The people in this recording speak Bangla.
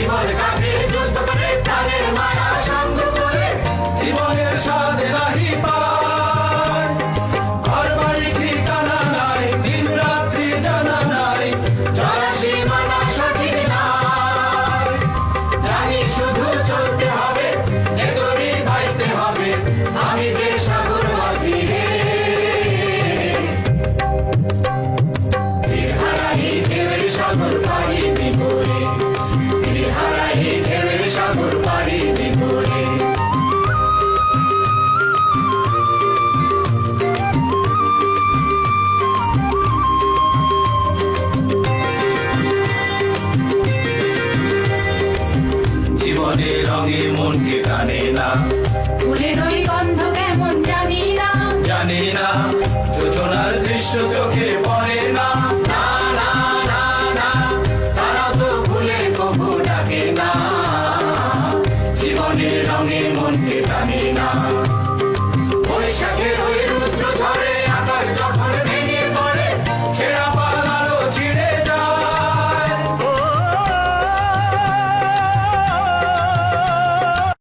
জীবন কাটে যুদ্ধ করে, প্রাণের মায়া সঙ্গ করে, জীবনের স্বাদ নাহি পায়। ঘর বাড়ি ঠিকানা নাই, দিন রাত্রি জানা নাই, চলার সীমানা সঠিক নাই। জানি শুধু চলতে হবে, এ দড়ি বাইতে হবে, আমি যে সাগর মাঝি রে। তীর হারাই ঢেউয়ের সাগর পাড়ি দিব রে, তীর হারাই ঢেউয়ের সাগর পাড়ি দিব রে। জীবনের রঙে মনকে টানে না, ফুলের ওই গন্ধ কেমন জানি না, জানি না, যোজনার দৃশ্য চোখে পড়ে না। না না না না, তারা তো ভুলে কবু ডাকে না, জীবনের রঙে মনকে টানে না। বৈশাখের ওই রুদ্র ঝড়ে